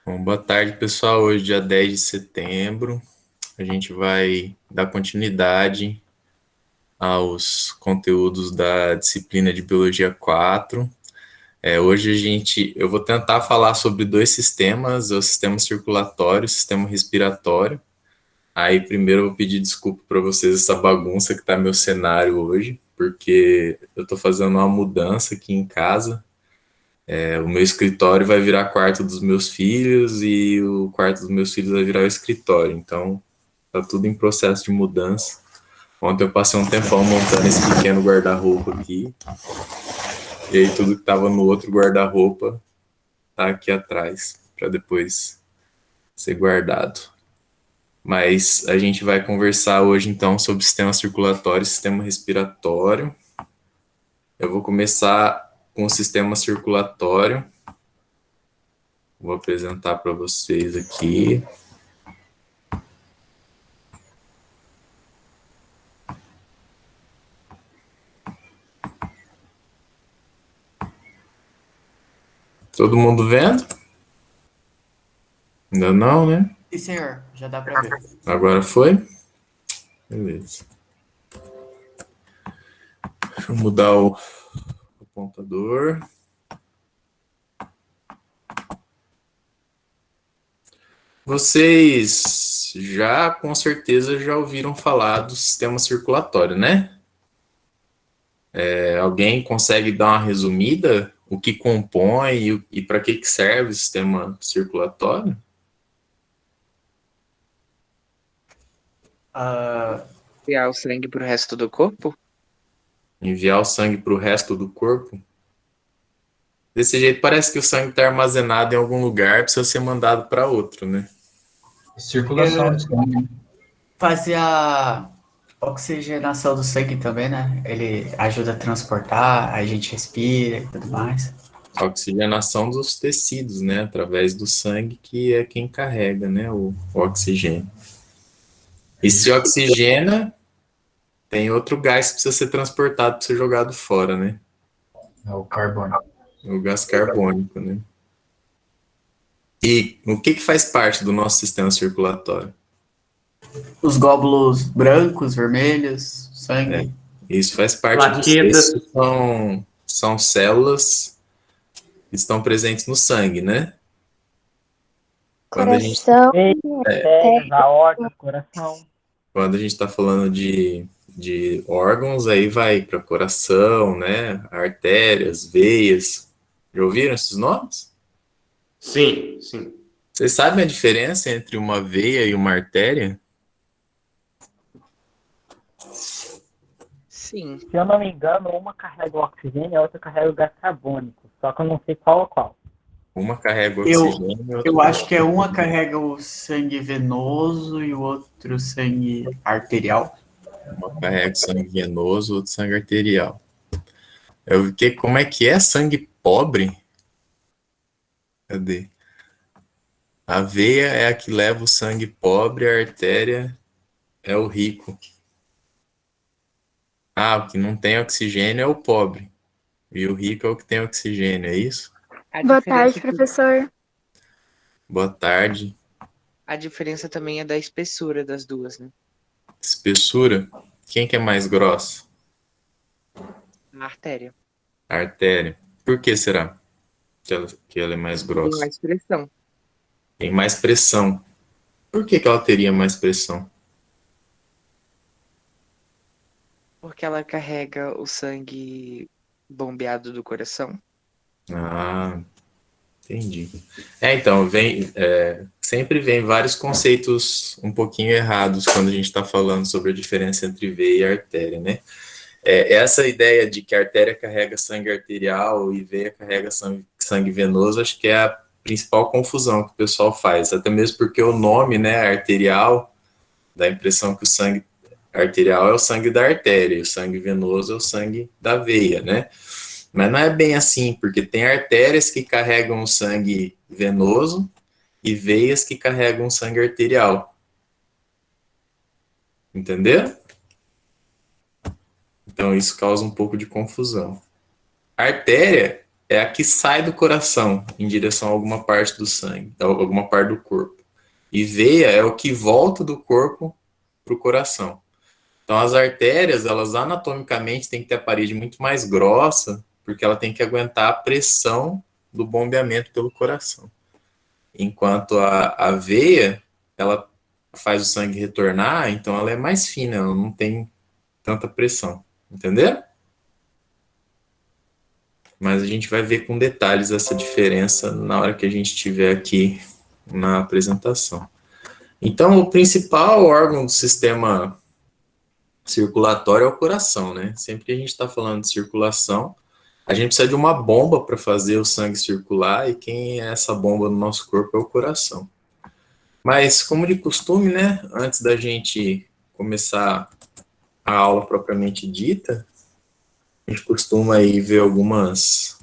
Bom, boa tarde, pessoal. Hoje, dia 10 de setembro, a gente vai dar continuidade aos conteúdos da disciplina de Biologia 4. Hoje eu vou tentar falar sobre dois sistemas, o sistema circulatório e o sistema respiratório. Aí, primeiro, eu vou pedir desculpa para vocês essa bagunça que está meu cenário hoje, porque eu estou fazendo uma mudança aqui em casa. O meu escritório vai virar quarto dos meus filhos e o quarto dos meus filhos vai virar o escritório. Então, tá tudo em processo de mudança. Ontem eu passei um tempão montando esse pequeno guarda-roupa aqui. E aí tudo que tava no outro guarda-roupa tá aqui atrás, para depois ser guardado. Mas a gente vai conversar hoje então sobre sistema circulatório e sistema respiratório. Eu vou começar com o sistema circulatório. Vou apresentar para vocês aqui. Todo mundo vendo? Ainda não, né? Sim, senhor. Já dá para ver. Agora foi? Beleza. Deixa eu mudar o apontador. Vocês já, com certeza, já ouviram falar do sistema circulatório, né? Alguém consegue dar uma resumida? O que compõe e para que serve o sistema circulatório? Enviar o sangue para o resto do corpo? Enviar o sangue para o resto do corpo? Desse jeito parece que o sangue está armazenado em algum lugar e precisa ser mandado para outro, né? Circulação de sangue. Fazer a oxigenação do sangue também, né? Ele ajuda a transportar, a gente respira e tudo mais. A oxigenação dos tecidos, né? Através do sangue, que é quem carrega, né? O oxigênio. E se oxigena, tem outro gás que precisa ser transportado para ser jogado fora, né? É o carbono. O gás carbônico, né? E o que faz parte do nosso sistema circulatório? Os glóbulos brancos, vermelhos, sangue. Isso faz parte Plaquetas. disso. São células que estão presentes no sangue, né? Coração, Artérias, aorta, coração. Quando a gente está falando de órgãos, aí vai para coração, né? Artérias, veias. Já ouviram esses nomes? Sim, sim. Vocês sabem a diferença entre uma veia e uma artéria? Sim. Se eu não me engano, uma carrega o oxigênio e a outra carrega o gás carbônico. Só que eu não sei qual é qual. Uma carrega o oxigênio e outra Eu acho que é uma carrega o sangue venoso e o outro sangue arterial. uma carrega o sangue venoso, outra sangue arterial. Como é que é sangue pobre? Cadê? A veia é a que leva o sangue pobre, a artéria é o rico. Ah, o que não tem oxigênio é o pobre. E o rico é o que tem oxigênio, é isso? boa tarde, professor. Boa tarde. A diferença também é da espessura das duas, né? Espessura. Quem que é mais grossa? A artéria. A artéria. Por que será que ela é mais Tem grossa? mais pressão. Tem mais pressão. Por que ela teria mais pressão? Porque ela carrega o sangue bombeado do coração. Ah, entendi. Então, sempre vem vários conceitos um pouquinho errados quando a gente está falando sobre a diferença entre veia e artéria, né? Essa ideia de que a artéria carrega sangue arterial e veia carrega sangue venoso, acho que é a principal confusão que o pessoal faz, até mesmo porque o nome, né, arterial, dá a impressão que o sangue arterial é o sangue da artéria, e o sangue venoso é o sangue da veia, né? Mas não é bem assim, porque tem artérias que carregam o sangue venoso e veias que carregam o sangue arterial. Entendeu? Então isso causa um pouco de confusão. A artéria é a que sai do coração em direção a alguma parte do sangue, alguma parte do corpo. E veia é o que volta do corpo para o coração. Então, as artérias, elas anatomicamente têm que ter a parede muito mais grossa, porque ela tem que aguentar a pressão do bombeamento pelo coração. Enquanto a veia, ela faz o sangue retornar, então ela é mais fina, ela não tem tanta pressão. Entendeu? Mas a gente vai ver com detalhes essa diferença na hora que a gente estiver aqui na apresentação. Então, o principal órgão do sistema circulatório é o coração, né? Sempre que a gente está falando de circulação, a gente precisa de uma bomba para fazer o sangue circular, e quem é essa bomba no nosso corpo é o coração. Mas, como de costume, né? Antes da gente começar a aula propriamente dita, a gente costuma aí ver algumas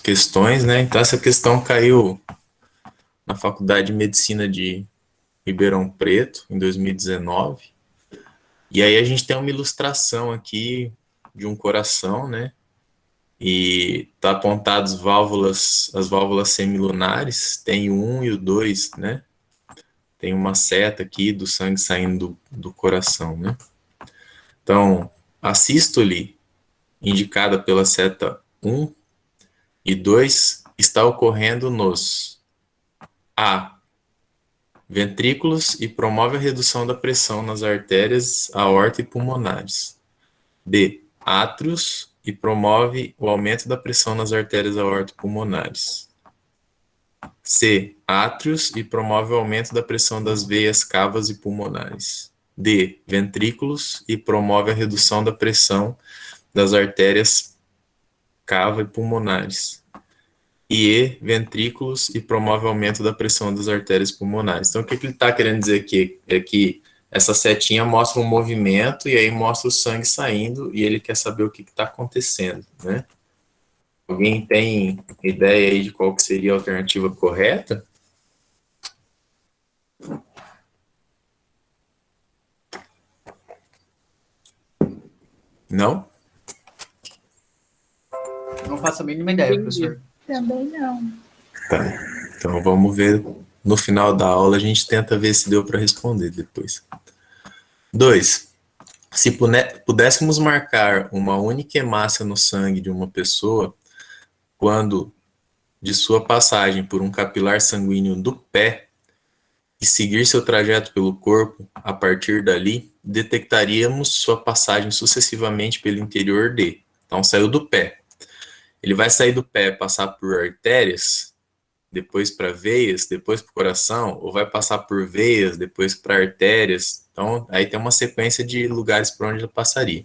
questões, né? Então, essa questão caiu na Faculdade de Medicina de Ribeirão Preto, em 2019. E aí a gente tem uma ilustração aqui de um coração, né? E tá apontado as válvulas semilunares, tem o 1 e o 2, né? Tem uma seta aqui do sangue saindo do coração, né? Então, a sístole, indicada pela seta 1 e 2, está ocorrendo nos A. Ventrículos e promove a redução da pressão nas artérias aorta e pulmonares. B. Átrios e promove o aumento da pressão nas artérias aorta e pulmonares. C. Átrios e promove o aumento da pressão das veias cavas e pulmonares. D. Ventrículos e promove a redução da pressão das artérias cava e pulmonares. E ventrículos e promove o aumento da pressão das artérias pulmonares. Então, o que ele está querendo dizer aqui é que essa setinha mostra um movimento e aí mostra o sangue saindo e ele quer saber o que está acontecendo, né? Alguém tem ideia aí de qual que seria a alternativa correta? Não? Não faço a mínima ideia, Entendi. professor. Também não. Tá. Então vamos ver no final da aula, a gente tenta ver se deu para responder depois. 2. Se pudéssemos marcar uma única hemácia no sangue de uma pessoa, quando de sua passagem por um capilar sanguíneo do pé e seguir seu trajeto pelo corpo, a partir dali, detectaríamos sua passagem sucessivamente pelo interior de. Então, saiu do pé. Ele vai sair do pé, passar por artérias, depois para veias, depois para o coração, ou vai passar por veias, depois para artérias. Então, aí tem uma sequência de lugares por onde ele passaria.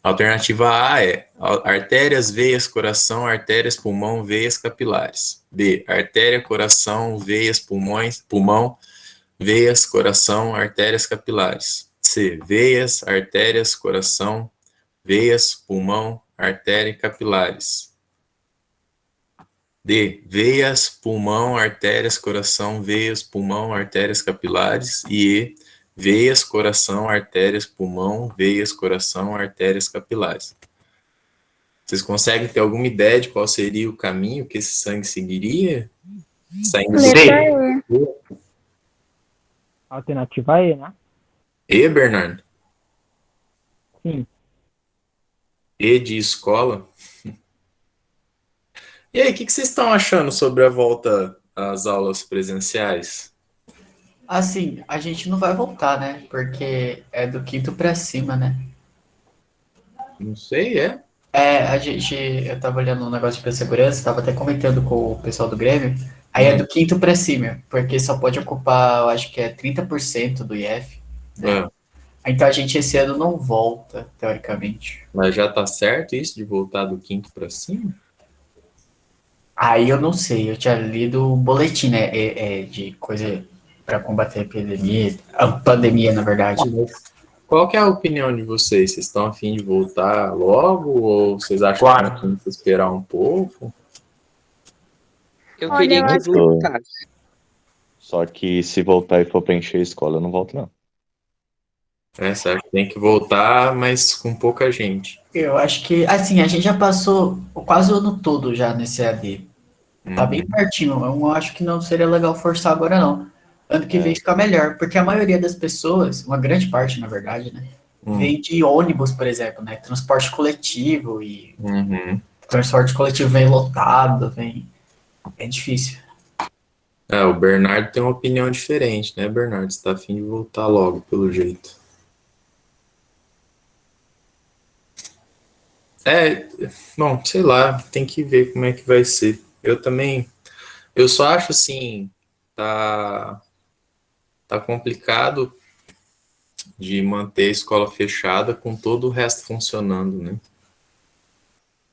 A alternativa A é artérias, veias, coração, artérias, pulmão, veias, capilares. B, artéria, coração, veias, pulmão, veias, coração, artérias, capilares. C, veias, artérias, coração, veias, pulmão, artéria e capilares. D, veias, pulmão, artérias, coração, veias, pulmão, artérias, capilares. E E, veias, coração, artérias, pulmão, veias, coração, artérias, capilares. Vocês conseguem ter alguma ideia de qual seria o caminho que esse sangue seguiria? Saindo do Letra E. Alternativa E, né? E, Bernardo? Sim. E de escola? E aí, o que vocês estão achando sobre a volta às aulas presenciais? Assim, a gente não vai voltar, né? Porque é do quinto pra cima, né? Não sei, é? Eu tava olhando um negócio de segurança, tava até comentando com o pessoal do Grêmio. Aí é do quinto pra cima, porque só pode ocupar, eu acho que é 30% do IF. Né? Então a gente esse ano não volta, teoricamente. Mas já tá certo isso de voltar do quinto para cima? Aí eu não sei, eu tinha lido o boletim, né? De coisa para combater a epidemia, a pandemia, na verdade. Qual que é a opinião de vocês? Vocês estão a fim de voltar logo ou vocês acham que tem que esperar um pouco? Eu Olha, queria eu que acho voltasse. Só que se voltar e for pra encher a escola, eu não volto, não. Certo, tem que voltar, mas com pouca gente. Eu acho que, assim, a gente já passou quase o ano todo já nesse AD. Tá bem Uhum. pertinho. Eu acho que não seria legal forçar agora, não. Ano que vem fica melhor, porque a maioria das pessoas, uma grande parte, na verdade, né, Uhum. vem de ônibus, por exemplo, né? Transporte coletivo e Uhum. transporte coletivo vem lotado, vem. É difícil. O Bernardo tem uma opinião diferente, né, Bernardo? Você tá afim de voltar logo, pelo jeito. Bom, sei lá, tem que ver como é que vai ser. Eu também, eu só acho assim, tá, tá complicado de manter a escola fechada com todo o resto funcionando, né?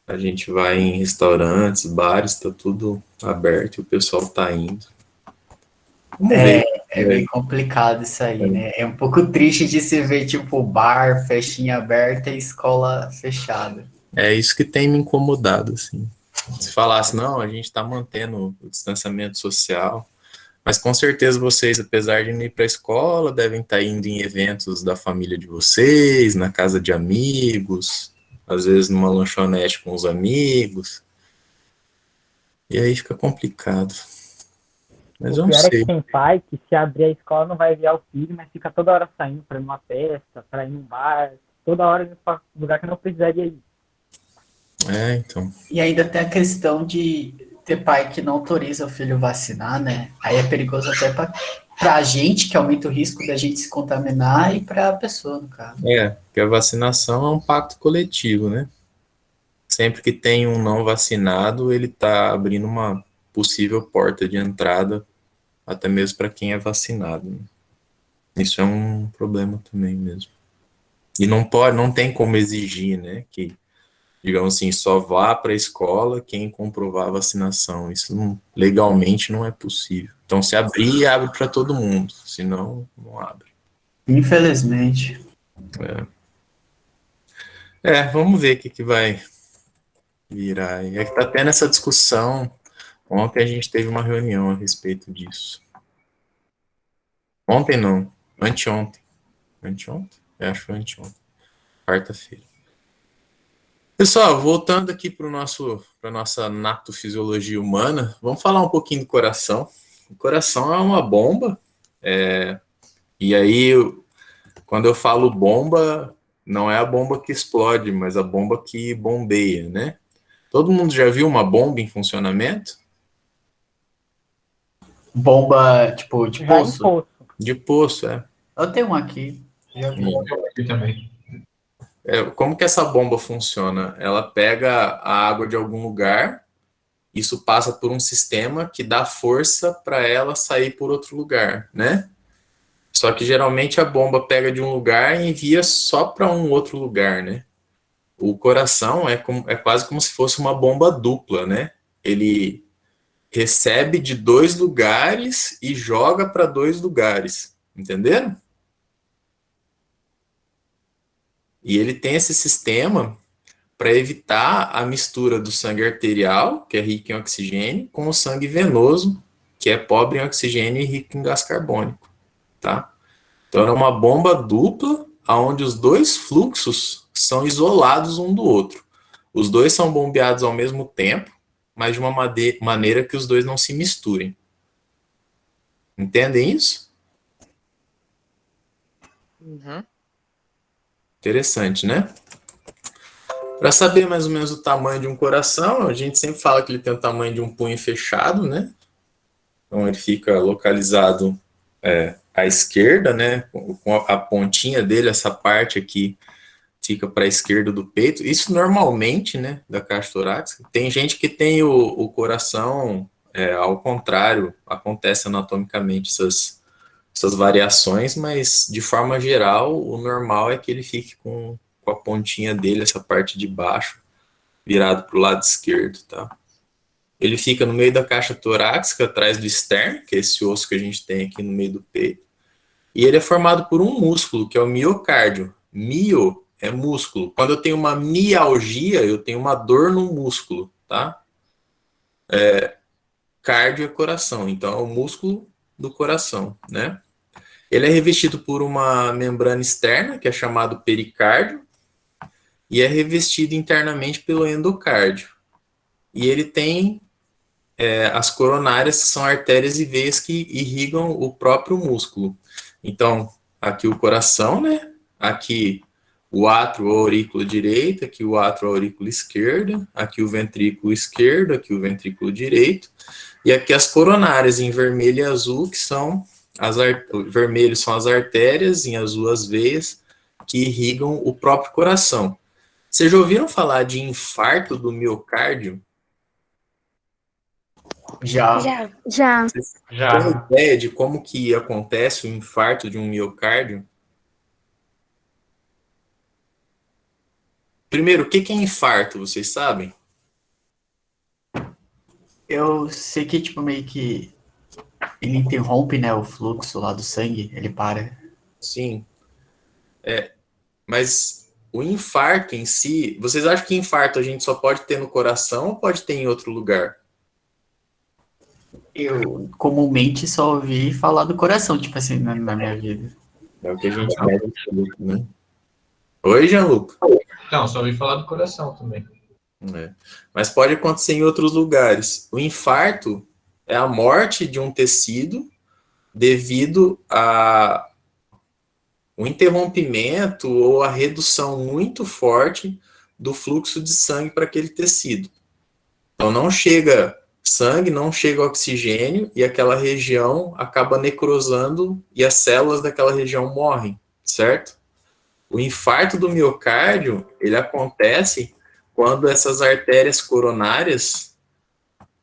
A gente vai em restaurantes, bares, tá tudo aberto e o pessoal tá indo. Vamos ver. É meio complicado isso aí, né? É um pouco triste de se ver, tipo, bar, festinha aberta e escola fechada. É isso que tem me incomodado, assim. Se falasse, não, a gente está mantendo o distanciamento social, mas com certeza vocês, apesar de não ir para a escola, devem estar indo em eventos da família de vocês, na casa de amigos, às vezes numa lanchonete com os amigos, e aí fica complicado. Mas O eu não pior é que sei. tem pai que se abrir a escola não vai enviar o filho, mas fica toda hora saindo para ir numa festa, para ir num bar, toda hora indo para lugar que não precisaria ir. Então. E ainda tem a questão de ter pai que não autoriza o filho vacinar, né? Aí é perigoso até pra gente, que aumenta o risco da gente se contaminar, e pra pessoa, no caso. Porque a vacinação é um pacto coletivo, né? Sempre que tem um não vacinado, ele está abrindo uma possível porta de entrada, até mesmo para quem é vacinado, né? Isso é um problema também mesmo. E não pode, não tem como exigir, né, que, digamos assim, só vá para a escola quem comprovar a vacinação. Isso legalmente não é possível. Então, se abrir, abre para todo mundo, senão não abre. Infelizmente. Vamos ver o que vai virar. E é que tá tendo essa discussão. Ontem a gente teve uma reunião a respeito disso. Ontem não, anteontem. Anteontem? Eu acho que foi anteontem. Quarta-feira. Pessoal, voltando aqui para nossa natofisiologia humana, vamos falar um pouquinho do coração. O coração é uma bomba, e aí, quando eu falo bomba, não é a bomba que explode, mas a bomba que bombeia, né? Todo mundo já viu uma bomba em funcionamento? Bomba, tipo, de Já em poço. poço. De poço, Eu tenho uma aqui. Já vi. Eu também. Como que essa bomba funciona? Ela pega a água de algum lugar, isso passa por um sistema que dá força para ela sair por outro lugar, né? Só que geralmente a bomba pega de um lugar e envia só para um outro lugar, né? O coração é quase como se fosse uma bomba dupla, né? Ele recebe de dois lugares e joga para dois lugares, entenderam? E ele tem esse sistema para evitar a mistura do sangue arterial, que é rico em oxigênio, com o sangue venoso, que é pobre em oxigênio e rico em gás carbônico, tá? Então é uma bomba dupla, onde os dois fluxos são isolados um do outro. Os dois são bombeados ao mesmo tempo, mas de uma maneira que os dois não se misturem. Entendem isso? Uhum. Interessante, né? Para saber mais ou menos o tamanho de um coração, a gente sempre fala que ele tem o tamanho de um punho fechado, né? Então ele fica localizado à esquerda, né? Com a pontinha dele, essa parte aqui fica para a esquerda do peito. Isso normalmente, né? Da caixa torácica. Tem gente que tem o coração ao contrário, acontece anatomicamente essas variações, mas de forma geral, o normal é que ele fique com a pontinha dele, essa parte de baixo, virado para o lado esquerdo, tá? Ele fica no meio da caixa torácica, atrás do externo, que é esse osso que a gente tem aqui no meio do peito. E ele é formado por um músculo, que é o miocárdio. Mio é músculo. Quando eu tenho uma mialgia, eu tenho uma dor no músculo, tá? Cardio é coração, então é o músculo do coração, né? Ele é revestido por uma membrana externa, que é chamado pericárdio, e é revestido internamente pelo endocárdio. E ele tem as coronárias, que são artérias e veias que irrigam o próprio músculo. Então, aqui o coração, né? Aqui o átrio, a aurícula direita, aqui o átrio, a aurícula esquerda, aqui o ventrículo esquerdo, aqui o ventrículo direito, e aqui as coronárias em vermelho e azul, que são vermelho são as artérias, em azul as veias, que irrigam o próprio coração. Vocês já ouviram falar de infarto do miocárdio? Já. Já. Tem ideia de como que acontece o infarto de um miocárdio? Primeiro, o que é infarto, vocês sabem? Eu sei que, tipo, meio que ele interrompe, né, o fluxo lá do sangue, ele para. Sim. Mas o infarto em si, vocês acham que infarto a gente só pode ter no coração ou pode ter em outro lugar? Eu comumente só ouvi falar do coração, tipo assim, na minha vida. É o que a gente mede, né? Oi, Gianluca. Não, só ouvi falar do coração também. Mas pode acontecer em outros lugares. O infarto é a morte de um tecido devido a um interrompimento ou a redução muito forte do fluxo de sangue para aquele tecido. Então não chega sangue, não chega oxigênio e aquela região acaba necrosando e as células daquela região morrem, certo? O infarto do miocárdio, ele acontece quando essas artérias coronárias,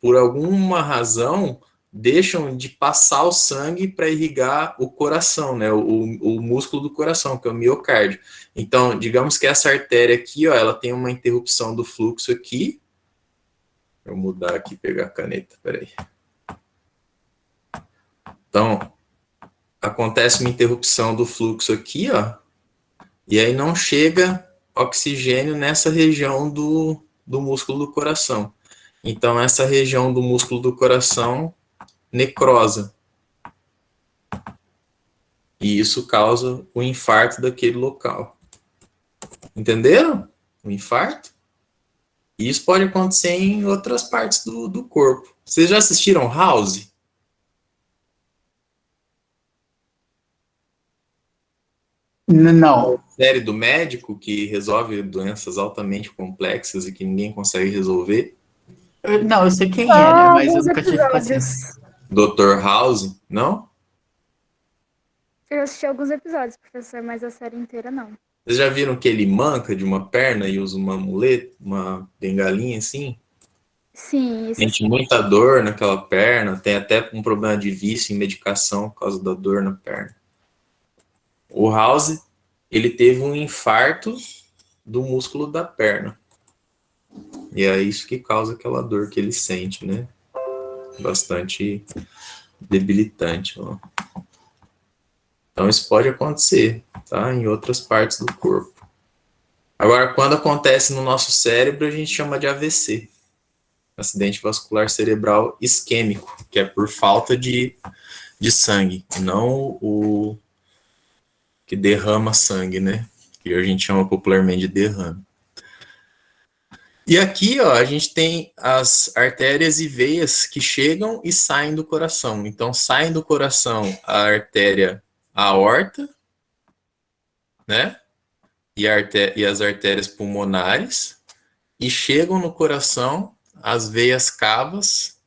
por alguma razão, deixam de passar o sangue para irrigar o coração, né? O músculo do coração, que é o miocárdio. Então, digamos que essa artéria aqui, ó, ela tem uma interrupção do fluxo aqui. Vou mudar aqui, pegar a caneta, peraí. Então, acontece uma interrupção do fluxo aqui, ó, e aí não chega oxigênio nessa região do músculo do coração. Então, essa região do músculo do coração necrosa. E isso causa o infarto daquele local. Entenderam? O infarto? E isso pode acontecer em outras partes do corpo. Vocês já assistiram House? Não. Série do médico que resolve doenças altamente complexas e que ninguém consegue resolver. Não, eu sei quem é, né? Mas eu nunca tive paciência. Dr. House, não? Eu assisti alguns episódios, professor, mas a série inteira não. Vocês já viram que ele manca de uma perna e usa uma muleta, uma bengalinha assim? Sim, isso Sente muita dor naquela perna, tem até um problema de vício em medicação por causa da dor na perna. O House, ele teve um infarto do músculo da perna. E é isso que causa aquela dor que ele sente, né? Bastante debilitante, ó. Então isso pode acontecer, tá? Em outras partes do corpo. Agora, quando acontece no nosso cérebro, a gente chama de AVC. Acidente vascular cerebral isquêmico, que é por falta de sangue, e não o que derrama sangue, né? Que a gente chama popularmente de derrame. E aqui, ó, a gente tem as artérias e veias que chegam e saem do coração. Então, saem do coração a artéria aorta, né? E as artérias pulmonares, e chegam no coração as veias cavas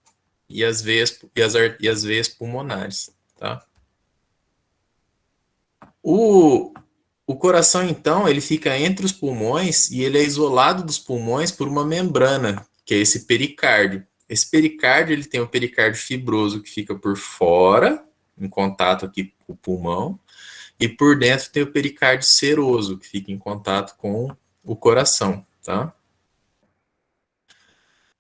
e as veias pulmonares, tá? O coração, então, ele fica entre os pulmões e ele é isolado dos pulmões por uma membrana, que é esse pericárdio. Esse pericárdio, ele tem o pericárdio fibroso que fica por fora, em contato aqui com o pulmão, e por dentro tem o pericárdio seroso, que fica em contato com o coração, tá?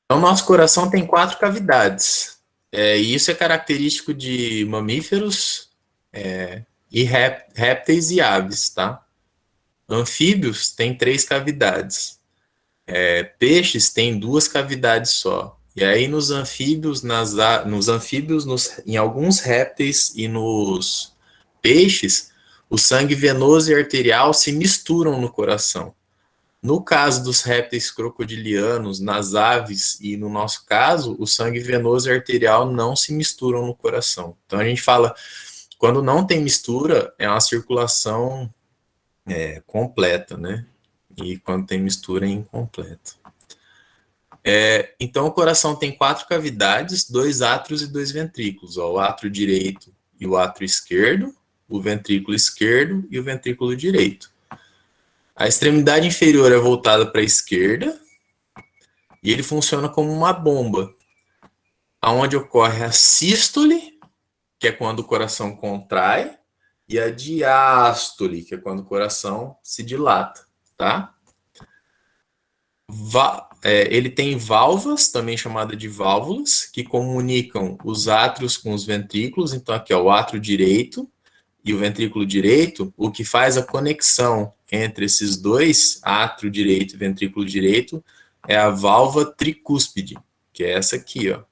Então, nosso coração tem 4 cavidades, e isso é característico de mamíferos, e répteis e aves, tá? Anfíbios têm 3 cavidades. Peixes têm 2 cavidades só. E aí nos anfíbios, em alguns répteis e nos peixes, o sangue venoso e arterial se misturam no coração. No caso dos répteis crocodilianos, nas aves e no nosso caso, o sangue venoso e arterial não se misturam no coração. Então a gente fala, quando não tem mistura, é uma circulação completa, né? E quando tem mistura, é incompleta. Então o coração tem 4 cavidades, 2 átrios e 2 ventrículos. Ó, o átrio direito e o átrio esquerdo, o ventrículo esquerdo e o ventrículo direito. A extremidade inferior é voltada para a esquerda e ele funciona como uma bomba, onde ocorre a sístole, que é quando o coração contrai, e a diástole, que é quando o coração se dilata, tá? Ele tem válvulas, também chamada de válvulas, que comunicam os átrios com os ventrículos. Então aqui, ó, o átrio direito e o ventrículo direito, o que faz a conexão entre esses dois, átrio direito e ventrículo direito, é a válvula tricúspide, que é essa aqui, ó.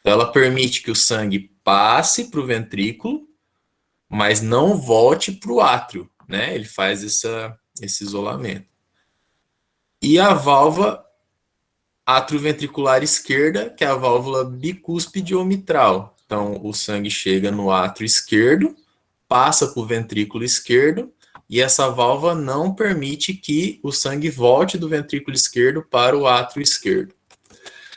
Então, ela permite que o sangue passe para o ventrículo, mas não volte para o átrio, né? Ele faz esse isolamento. E a válvula atrioventricular esquerda, que é a válvula bicúspide ou mitral. Então, o sangue chega no átrio esquerdo, passa para o ventrículo esquerdo, e essa válvula não permite que o sangue volte do ventrículo esquerdo para o átrio esquerdo.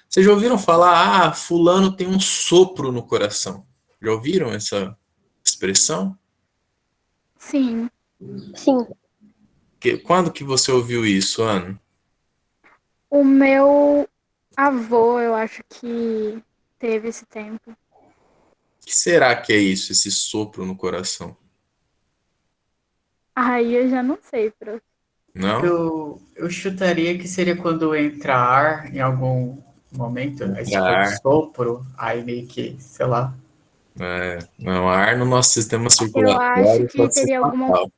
Vocês já ouviram falar, fulano tem um sopro no coração? Já ouviram essa expressão? Sim. Sim. Quando que você ouviu isso, Ana? O meu avô, eu acho que teve esse tempo. O que será que é isso, esse sopro no coração? Aí eu já não sei, prof. Não? Eu chutaria que seria quando entra ar em algum momento, aí se for Ar. de sopro, aí meio que, sei lá. Não, ar no nosso sistema Eu acho circulatório que pode ser teria fatal.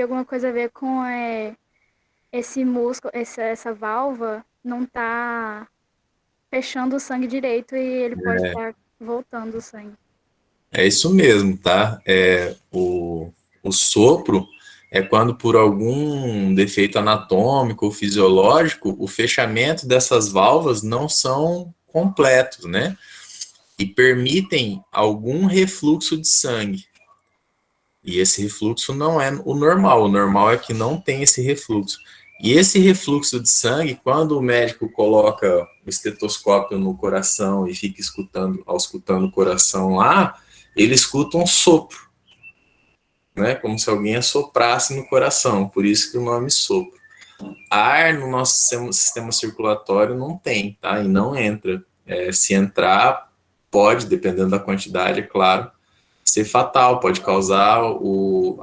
alguma coisa a ver com esse músculo, essa válvula não tá fechando o sangue direito e ele pode estar voltando o sangue. É isso mesmo, tá? O sopro é quando, por algum defeito anatômico ou fisiológico, o fechamento dessas válvulas não são completos, né? E permitem algum refluxo de sangue. E esse refluxo não é o normal é que não tem esse refluxo. E esse refluxo de sangue, quando o médico coloca o estetoscópio no coração e fica escutando o coração lá, ele escuta um sopro, né? Como se alguém assoprasse no coração, por isso que o nome sopro. Ar no nosso sistema circulatório não tem, tá? E não entra. Se entrar, pode, dependendo da quantidade, é claro, ser fatal, pode causar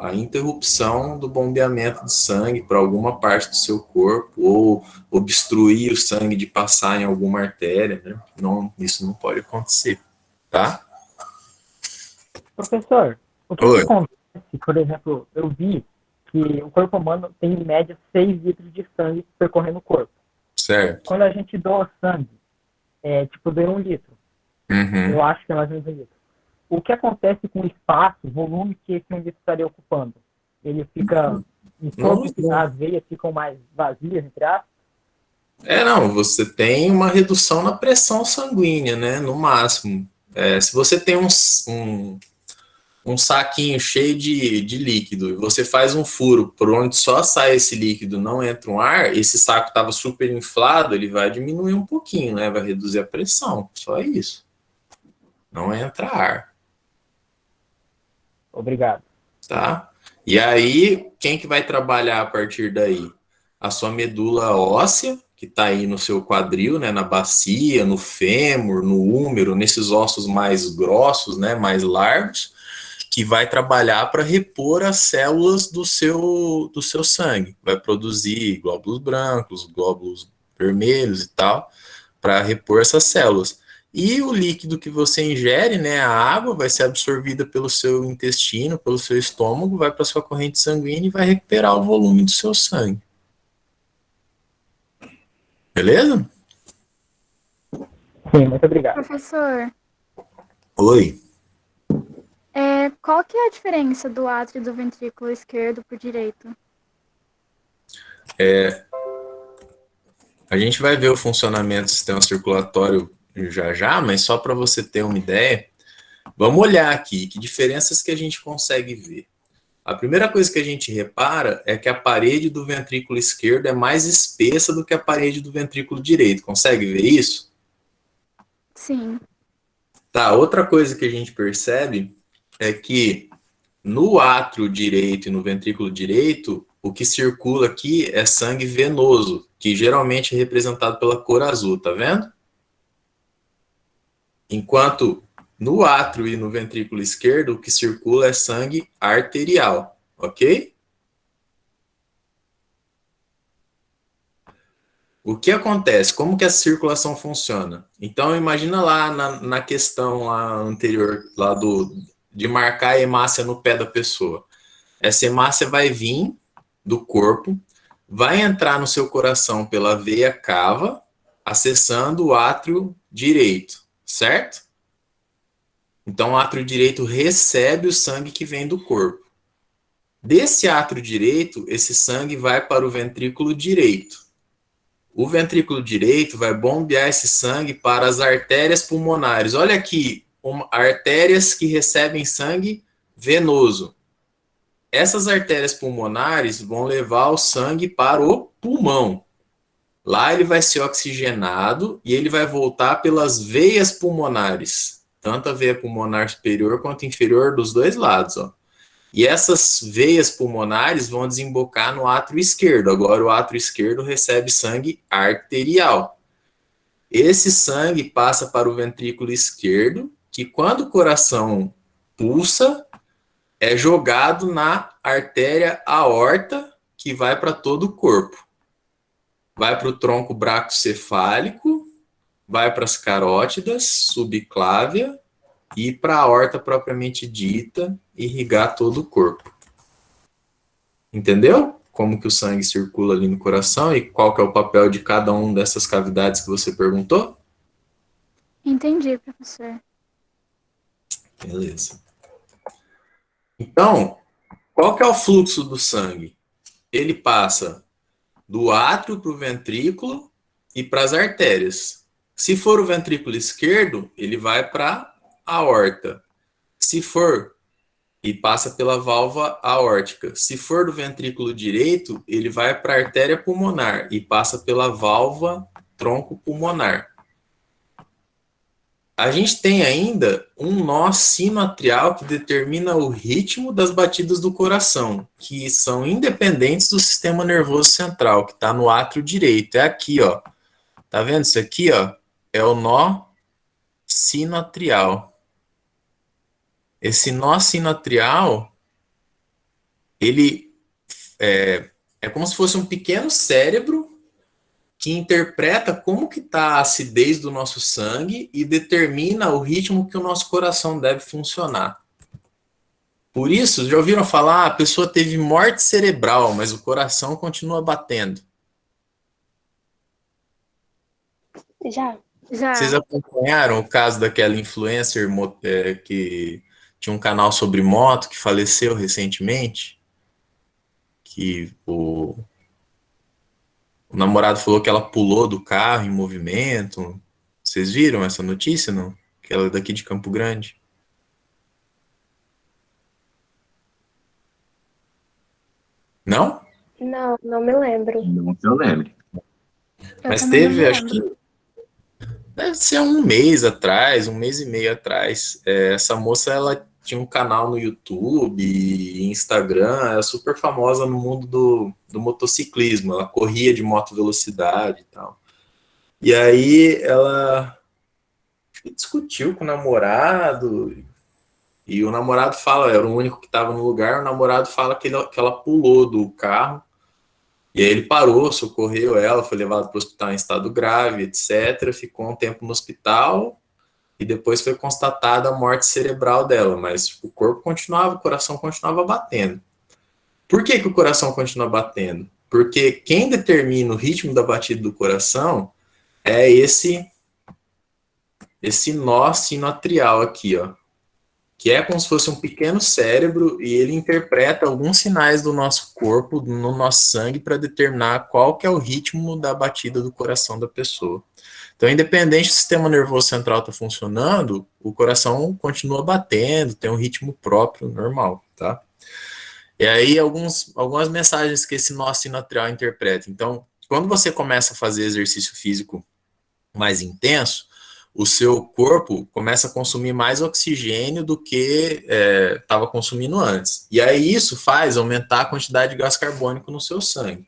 a interrupção do bombeamento de sangue para alguma parte do seu corpo, ou obstruir o sangue de passar em alguma artéria, né? Não, isso não pode acontecer, tá? Professor, o que acontece, por exemplo, eu vi que o corpo humano tem em média 6 litros de sangue percorrendo o corpo. Certo. Quando a gente doa sangue, doa 1 litro. Uhum. Eu acho que é mais ou menos 1 litro. O que acontece com o espaço, o volume que esse 1 litro estaria ocupando? Ele fica, em todas as veias ficam mais vazias, entre aspas? Você tem uma redução na pressão sanguínea, né, no máximo. Se você tem um saquinho cheio de líquido e você faz um furo por onde só sai esse líquido, não entra um ar, esse saco estava super inflado, ele vai diminuir um pouquinho, né, vai reduzir a pressão, só isso. Não entra ar. Obrigado. Tá? E aí, quem que vai trabalhar a partir daí? A sua medula óssea, que está aí no seu quadril, né, na bacia, no fêmur, no úmero, nesses ossos mais grossos, né, mais largos, que vai trabalhar para repor as células do seu sangue. Vai produzir glóbulos brancos, glóbulos vermelhos e tal, para repor essas células. E o líquido que você ingere, né, a água, vai ser absorvida pelo seu intestino, pelo seu estômago, vai para sua corrente sanguínea e vai recuperar o volume do seu sangue. Beleza? Sim, muito obrigado. Professor, Oi. Qual que é a diferença do átrio do ventrículo esquerdo pro direito? A gente vai ver o funcionamento do sistema circulatório já já, mas só para você ter uma ideia, vamos olhar aqui que diferenças que a gente consegue ver. A primeira coisa que a gente repara é que a parede do ventrículo esquerdo é mais espessa do que a parede do ventrículo direito. Consegue ver isso? Sim. Tá, outra coisa que a gente percebe é que no átrio direito e no ventrículo direito, o que circula aqui é sangue venoso, que geralmente é representado pela cor azul, tá vendo? Enquanto no átrio e no ventrículo esquerdo, o que circula é sangue arterial, ok? O que acontece? Como que a circulação funciona? Então, imagina lá na questão lá anterior, lá de marcar a hemácia no pé da pessoa. Essa hemácia vai vir do corpo, vai entrar no seu coração pela veia cava, acessando o átrio direito, certo? Então, o átrio direito recebe o sangue que vem do corpo. Desse átrio direito, esse sangue vai para o ventrículo direito. O ventrículo direito vai bombear esse sangue para as artérias pulmonares. Olha aqui, artérias que recebem sangue venoso. Essas artérias pulmonares vão levar o sangue para o pulmão. Lá ele vai ser oxigenado e ele vai voltar pelas veias pulmonares. Tanto a veia pulmonar superior quanto inferior dos dois lados, ó. E essas veias pulmonares vão desembocar no átrio esquerdo. Agora o átrio esquerdo recebe sangue arterial. Esse sangue passa para o ventrículo esquerdo, que quando o coração pulsa, é jogado na artéria aorta, que vai para todo o corpo. Vai para o tronco braquiocefálico, vai para as carótidas, subclávia, e para a aorta propriamente dita, irrigar todo o corpo. Entendeu? Como que o sangue circula ali no coração e qual que é o papel de cada uma dessas cavidades que você perguntou? Entendi, professor. Beleza. Então, qual que é o fluxo do sangue? Ele passa do átrio para o ventrículo e para as artérias. Se for o ventrículo esquerdo, ele vai para a aorta. Se for, e passa pela válvula aórtica. Se for do ventrículo direito, ele vai para a artéria pulmonar e passa pela válvula tronco pulmonar. A gente tem ainda um nó sinoatrial que determina o ritmo das batidas do coração, que são independentes do sistema nervoso central, que está no átrio direito. É aqui, ó. Tá vendo isso aqui, ó? É o nó sinoatrial. Esse nó sinoatrial, ele é como se fosse um pequeno cérebro que interpreta como que está a acidez do nosso sangue e determina o ritmo que o nosso coração deve funcionar. Por isso, já ouviram falar, a pessoa teve morte cerebral, mas o coração continua batendo. Já. Vocês acompanharam o caso daquela influencer que tinha um canal sobre moto que faleceu recentemente? Que o namorado falou que ela pulou do carro em movimento. Vocês viram essa notícia, não? Que ela é daqui de Campo Grande. Não? Não, não me lembro. Não que eu lembre. Mas teve, acho que deve ser um mês atrás, um mês e meio atrás. Essa moça, ela tinha um canal no YouTube e Instagram, era super famosa no mundo do motociclismo. Ela corria de moto velocidade e tal. E aí ela discutiu com o namorado, e o namorado fala, era o único que estava no lugar, o namorado fala que ela pulou do carro, e aí ele parou, socorreu ela, foi levado para o hospital em estado grave, etc. Ficou um tempo no hospital, e depois foi constatada a morte cerebral dela, mas o corpo continuava, o coração continuava batendo. Por que o coração continua batendo? Porque quem determina o ritmo da batida do coração é esse nó sinoatrial aqui, ó, que é como se fosse um pequeno cérebro e ele interpreta alguns sinais do nosso corpo, no nosso sangue, para determinar qual que é o ritmo da batida do coração da pessoa. Então, independente do sistema nervoso central está funcionando, o coração continua batendo, tem um ritmo próprio, normal, tá? E aí, algumas mensagens que esse nó sinoatrial interpreta. Então, quando você começa a fazer exercício físico mais intenso, o seu corpo começa a consumir mais oxigênio do que estava consumindo antes. E aí isso faz aumentar a quantidade de gás carbônico no seu sangue.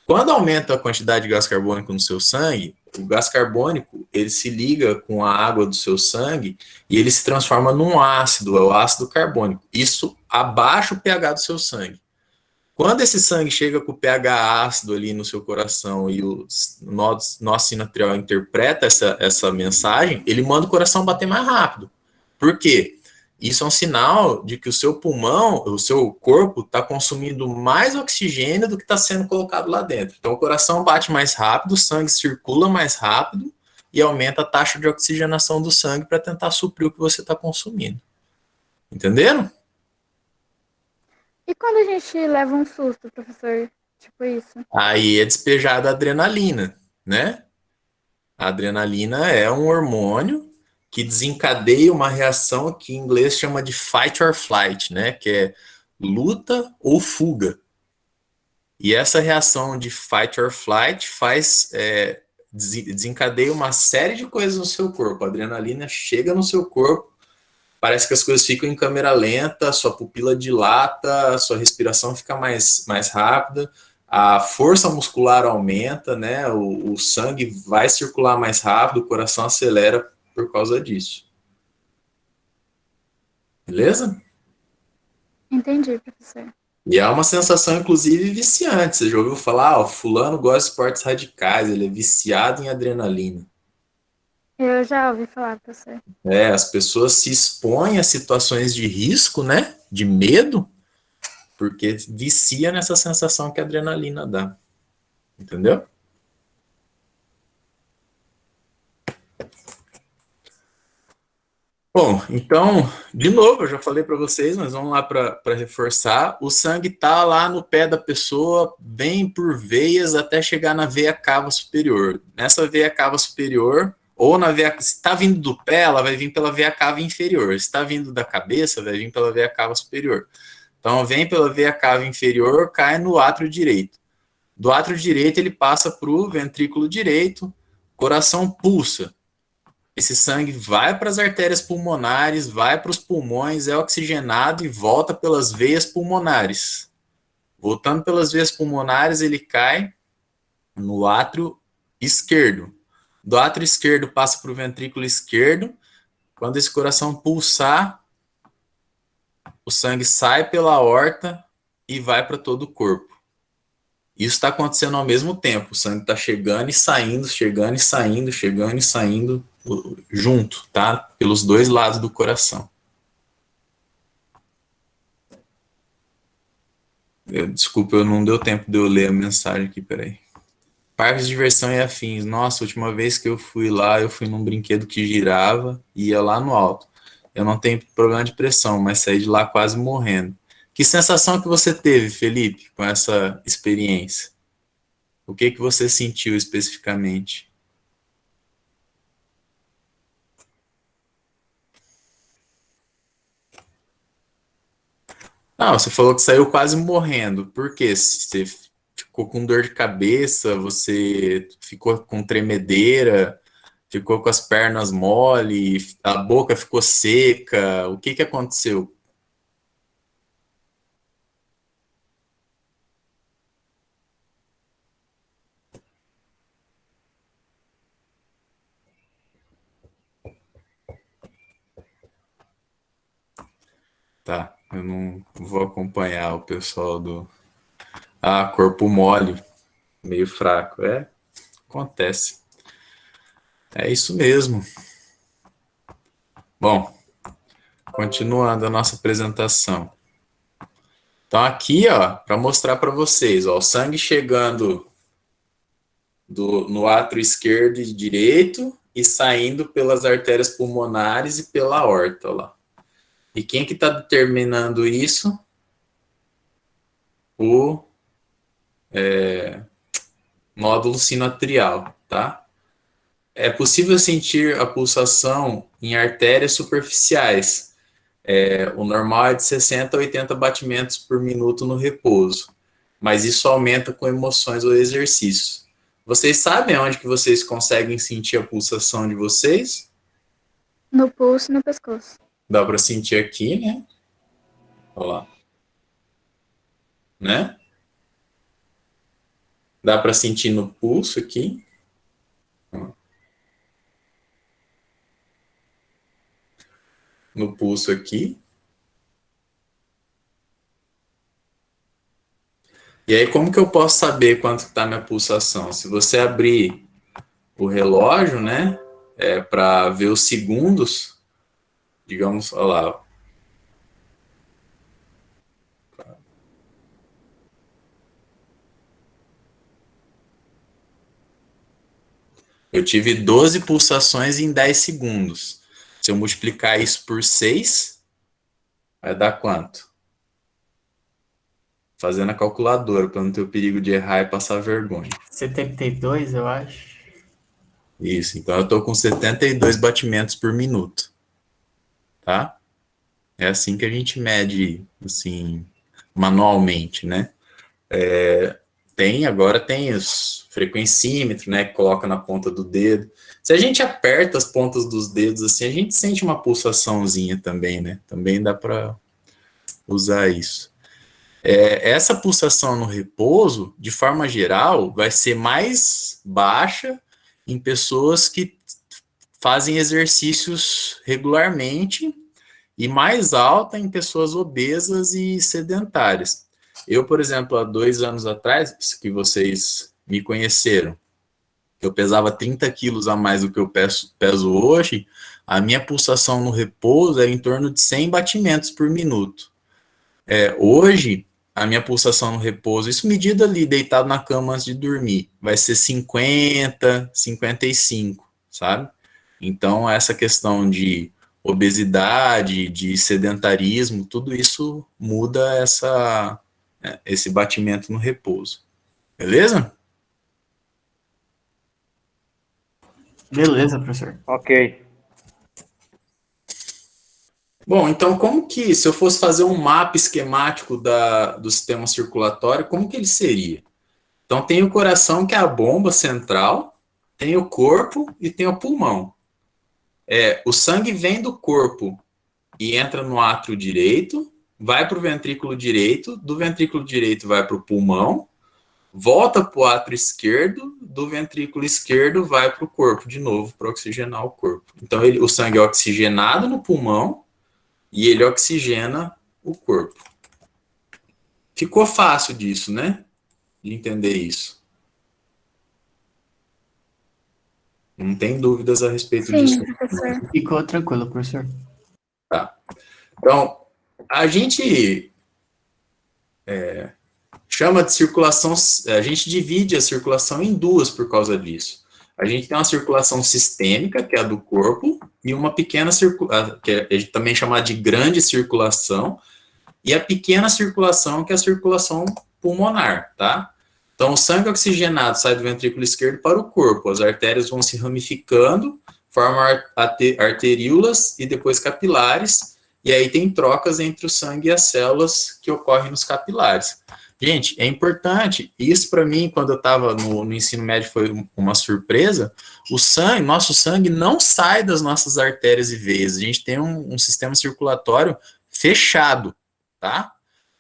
Quando aumenta a quantidade de gás carbônico no seu sangue, o gás carbônico ele se liga com a água do seu sangue e ele se transforma num ácido, é o ácido carbônico. Isso abaixa o pH do seu sangue. Quando esse sangue chega com o pH ácido ali no seu coração e o nó sinoatrial interpreta essa mensagem, ele manda o coração bater mais rápido. Por quê? Isso é um sinal de que o seu pulmão, o seu corpo está consumindo mais oxigênio do que está sendo colocado lá dentro. Então o coração bate mais rápido, o sangue circula mais rápido e aumenta a taxa de oxigenação do sangue para tentar suprir o que você está consumindo. Entenderam? E quando a gente leva um susto, professor? Tipo isso. Aí é despejada a adrenalina, né? A adrenalina é um hormônio que desencadeia uma reação que em inglês chama de fight or flight, né? Que é luta ou fuga. E essa reação de fight or flight desencadeia uma série de coisas no seu corpo. A adrenalina chega no seu corpo, parece que as coisas ficam em câmera lenta, sua pupila dilata, sua respiração fica mais rápida, a força muscular aumenta, né? O sangue vai circular mais rápido, o coração acelera por causa disso. Beleza? Entendi, professor. E é uma sensação, inclusive, viciante. Você já ouviu falar, fulano gosta de esportes radicais, ele é viciado em adrenalina. Eu já ouvi falar, professor. As pessoas se expõem a situações de risco, né? De medo, porque vicia nessa sensação que a adrenalina dá. Entendeu? Bom, então, de novo, eu já falei para vocês, mas vamos lá para reforçar. O sangue está lá no pé da pessoa, vem por veias até chegar na veia cava superior. Nessa veia cava superior, ou na veia, se está vindo do pé, ela vai vir pela veia cava inferior. Se está vindo da cabeça, vai vir pela veia cava superior. Então, vem pela veia cava inferior, cai no átrio direito. Do átrio direito, ele passa para o ventrículo direito, coração pulsa. Esse sangue vai para as artérias pulmonares, vai para os pulmões, é oxigenado e volta pelas veias pulmonares. Voltando pelas veias pulmonares, ele cai no átrio esquerdo. Do átrio esquerdo passa para o ventrículo esquerdo. Quando esse coração pulsar, o sangue sai pela aorta e vai para todo o corpo. Isso está acontecendo ao mesmo tempo. O sangue está chegando e saindo, chegando e saindo, chegando e saindo junto, tá? Pelos dois lados do coração. Desculpa, não deu tempo de eu ler a mensagem aqui, peraí. Parques de diversão e afins. Nossa, a última vez que eu fui lá, eu fui num brinquedo que girava e ia lá no alto. Eu não tenho problema de pressão, mas saí de lá quase morrendo. Que sensação que você teve, Felipe, com essa experiência? O que você sentiu especificamente? Não, você falou que saiu quase morrendo. Por quê? Você ficou com dor de cabeça, você ficou com tremedeira, ficou com as pernas mole, a boca ficou seca. O que aconteceu? Tá, eu não vou acompanhar o pessoal do... corpo mole, meio fraco. Acontece. É isso mesmo. Bom, continuando a nossa apresentação. Então aqui, ó, para mostrar para vocês, ó, o sangue chegando no átrio esquerdo e direito e saindo pelas artérias pulmonares e pela aorta, ó lá. E quem que está determinando isso? O nódulo sinoatrial, tá? É possível sentir a pulsação em artérias superficiais. O normal é de 60 a 80 batimentos por minuto no repouso, mas isso aumenta com emoções ou exercícios. Vocês sabem onde que vocês conseguem sentir a pulsação de vocês? No pulso e no pescoço. Dá para sentir aqui, né? Olha lá. Né? Dá para sentir no pulso aqui. No pulso aqui. E aí, como que eu posso saber quanto está minha pulsação? Se você abrir o relógio, né, para ver os segundos, digamos, olha lá. Eu tive 12 pulsações em 10 segundos. Se eu multiplicar isso por 6, vai dar quanto? Fazendo a calculadora, para não ter o perigo de errar e passar vergonha. 72, eu acho. Isso, então eu estou com 72 batimentos por minuto. Tá? É assim que a gente mede, assim, manualmente, né? Agora tem os frequencímetros, né, que coloca na ponta do dedo. Se a gente aperta as pontas dos dedos, assim, a gente sente uma pulsaçãozinha também, né? Também dá para usar isso. Essa pulsação no repouso, de forma geral, vai ser mais baixa em pessoas que fazem exercícios regularmente e mais alta em pessoas obesas e sedentárias. Eu, por exemplo, há 2 anos atrás, que vocês me conheceram, eu pesava 30 quilos a mais do que eu peso hoje, a minha pulsação no repouso era em torno de 100 batimentos por minuto. Hoje, a minha pulsação no repouso, isso medida ali, deitado na cama antes de dormir, vai ser 50, 55, sabe? Então, essa questão de obesidade, de sedentarismo, tudo isso muda esse batimento no repouso. Beleza? Beleza, professor. Ok. Bom, então como que, se eu fosse fazer um mapa esquemático do sistema circulatório, como que ele seria? Então tem o coração, que é a bomba central, tem o corpo e tem o pulmão. O sangue vem do corpo e entra no átrio direito, vai para o ventrículo direito, do ventrículo direito vai para o pulmão, volta para o átrio esquerdo, do ventrículo esquerdo vai para o corpo de novo, para oxigenar o corpo. Então o sangue é oxigenado no pulmão e ele oxigena o corpo. Ficou fácil disso, né? De entender isso. Não tem dúvidas a respeito disso. Sim, professor. Ficou tranquilo, professor. Tá. Então, a gente chama de circulação, a gente divide a circulação em duas por causa disso. A gente tem uma circulação sistêmica, que é a do corpo, e uma pequena circulação, que é também chamada de grande circulação, e a pequena circulação, que é a circulação pulmonar, tá? Então, o sangue oxigenado sai do ventrículo esquerdo para o corpo, as artérias vão se ramificando, formam arteríolas e depois capilares, e aí tem trocas entre o sangue e as células que ocorrem nos capilares. Gente, é importante, isso para mim, quando eu estava no ensino médio, foi uma surpresa, nosso sangue não sai das nossas artérias e veias, a gente tem um sistema circulatório fechado, tá?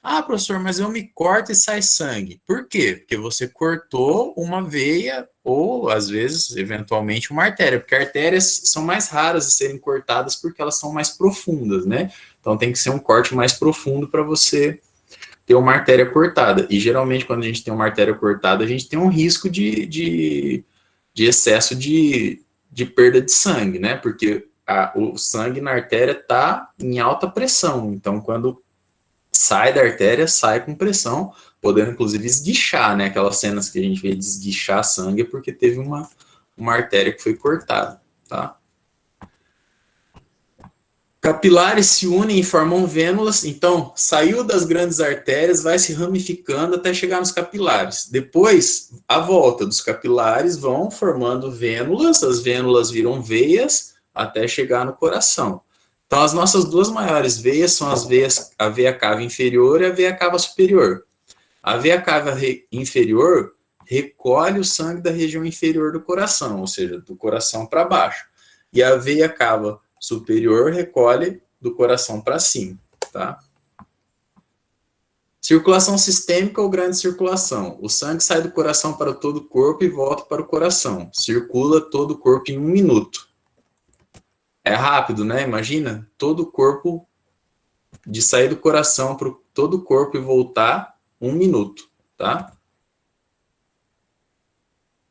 Ah, professor, mas eu me corto e sai sangue. Por quê? Porque você cortou uma veia ou, às vezes, eventualmente, uma artéria, porque artérias são mais raras de serem cortadas porque elas são mais profundas, né? Então tem que ser um corte mais profundo para você ter uma artéria cortada. E geralmente, quando a gente tem uma artéria cortada, a gente tem um risco de excesso de perda de sangue, né? Porque o sangue na artéria está em alta pressão. Então, quando sai da artéria, sai com pressão, podendo inclusive esguichar, né? Aquelas cenas que a gente vê de esguichar sangue é porque teve uma artéria que foi cortada, tá? Capilares se unem e formam vênulas, então saiu das grandes artérias, vai se ramificando até chegar nos capilares. Depois, a volta dos capilares vão formando vênulas, as vênulas viram veias até chegar no coração. Então, as nossas duas maiores veias são as veias, a veia cava inferior e a veia cava superior. A veia cava inferior recolhe o sangue da região inferior do coração, ou seja, do coração para baixo. E a veia cava superior recolhe do coração para cima, tá? Circulação sistêmica ou grande circulação. O sangue sai do coração para todo o corpo e volta para o coração. Circula todo o corpo em 1 minuto. É rápido, né? Imagina, todo o corpo, de sair do coração para todo o corpo e voltar, 1 minuto, tá?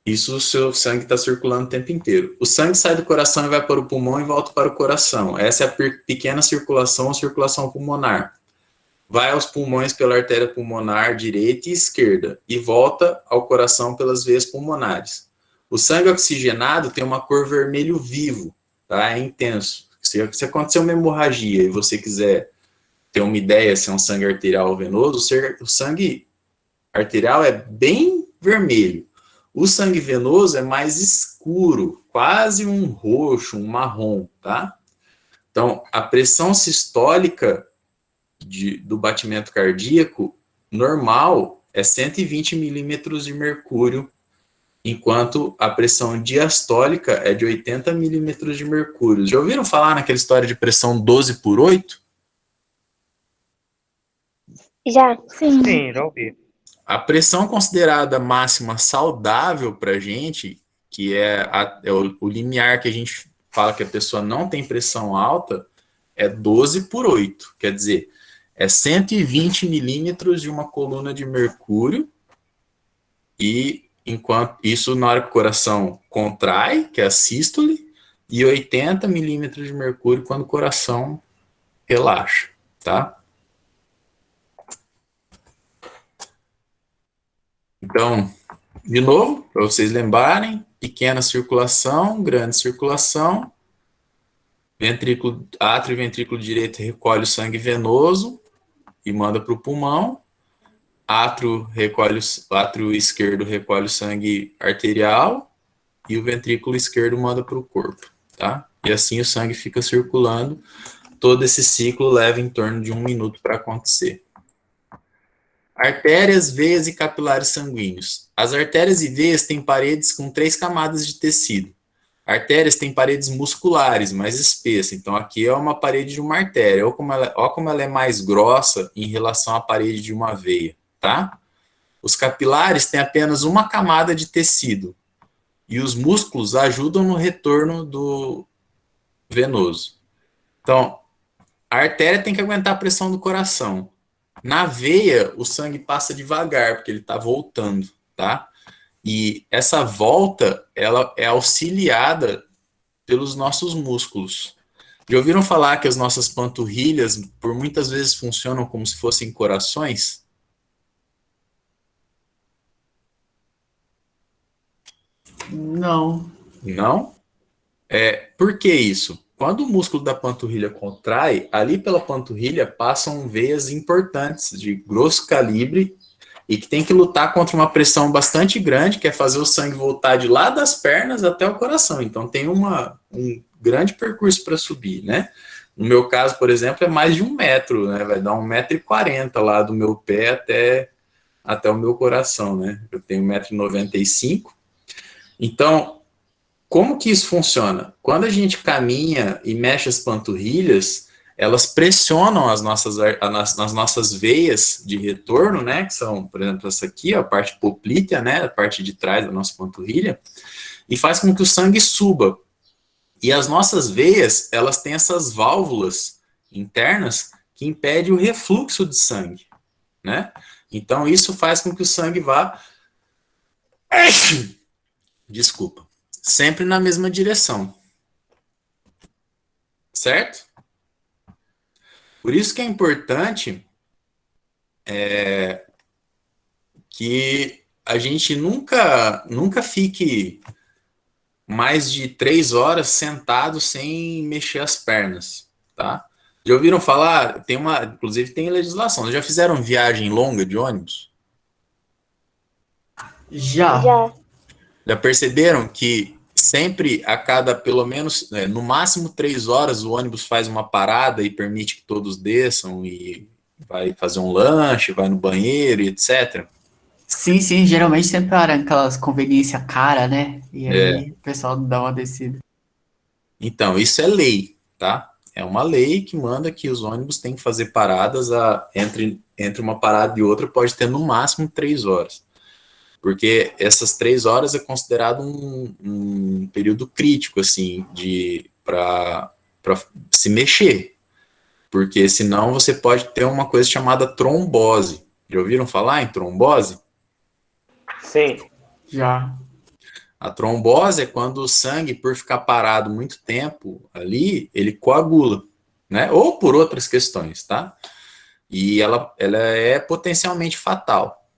Isso o seu sangue está circulando o tempo inteiro. O sangue sai do coração e vai para o pulmão e volta para o coração. Essa é a pequena circulação ou circulação pulmonar. Vai aos pulmões pela artéria pulmonar direita e esquerda e volta ao coração pelas veias pulmonares. O sangue oxigenado tem uma cor vermelho vivo, tá? É intenso. Se acontecer uma hemorragia e você quiser ter uma ideia se é um sangue arterial ou venoso, o sangue arterial é bem vermelho. O sangue venoso é mais escuro, quase um roxo, um marrom, tá? Então, a pressão sistólica do batimento cardíaco normal é 120 milímetros de mercúrio, enquanto a pressão diastólica é de 80 milímetros de mercúrio. Já ouviram falar naquela história de pressão 12 por 8? Já. Sim, já ouvi. A pressão considerada máxima saudável para a gente, que é o limiar que a gente fala que a pessoa não tem pressão alta, é 12 por 8. Quer dizer, é 120 milímetros de uma coluna de mercúrio, e enquanto isso na hora que o coração contrai, que é a sístole, e 80 milímetros de mercúrio quando o coração relaxa, tá? Então, de novo, para vocês lembrarem, pequena circulação, grande circulação, átrio e ventrículo direito recolhe o sangue venoso e manda para o pulmão, átrio esquerdo recolhe o sangue arterial e o ventrículo esquerdo manda para o corpo, tá? E assim o sangue fica circulando, todo esse ciclo leva em torno de 1 minuto para acontecer. Artérias, veias e capilares sanguíneos. As artérias e veias têm paredes com 3 camadas de tecido. Artérias têm paredes musculares, mais espessas. Então, aqui é uma parede de uma artéria. Olha como ela é mais grossa em relação à parede de uma veia, tá? Os capilares têm apenas uma camada de tecido. E os músculos ajudam no retorno do venoso. Então, a artéria tem que aguentar a pressão do coração. Na veia, o sangue passa devagar, porque ele está voltando, tá? E essa volta, ela é auxiliada pelos nossos músculos. Já ouviram falar que as nossas panturrilhas, por muitas vezes, funcionam como se fossem corações? Não. Não? Por que isso? Quando o músculo da panturrilha contrai, ali pela panturrilha passam veias importantes de grosso calibre e que tem que lutar contra uma pressão bastante grande, que é fazer o sangue voltar de lá das pernas até o coração. Então tem um grande percurso para subir, né? No meu caso, por exemplo, é mais de 1 metro, né? Vai dar 1,40 m lá do meu pé até o meu coração, né? Eu tenho 1,95 m. Então, como que isso funciona? Quando a gente caminha e mexe as panturrilhas, elas pressionam as nossas veias de retorno, né? Que são, por exemplo, essa aqui, a parte poplítea, né? A parte de trás da nossa panturrilha, e faz com que o sangue suba. E as nossas veias, elas têm essas válvulas internas que impedem o refluxo de sangue, né? Então, isso faz com que o sangue vá... Desculpa. Sempre na mesma direção. Certo? Por isso que é importante que a gente nunca fique mais de 3 horas sentado sem mexer as pernas. tá? Já ouviram falar? Inclusive tem legislação. Já fizeram viagem longa de ônibus? Já. Já perceberam que sempre a cada, pelo menos, no máximo 3 horas, o ônibus faz uma parada e permite que todos desçam e vai fazer um lanche, vai no banheiro e etc. Sim, geralmente sempre para aquelas conveniência cara, né? E aí o pessoal dá uma descida. Então, isso é lei, tá? É uma lei que manda que os ônibus têm que fazer paradas entre uma parada e outra, pode ter no máximo 3 horas. Porque essas 3 horas é considerado um período crítico, assim, para se mexer. Porque senão você pode ter uma coisa chamada trombose. Já ouviram falar em trombose? Sim. Já. A trombose é quando o sangue, por ficar parado muito tempo ali, ele coagula, né? Ou por outras questões, tá? E ela é potencialmente fatal,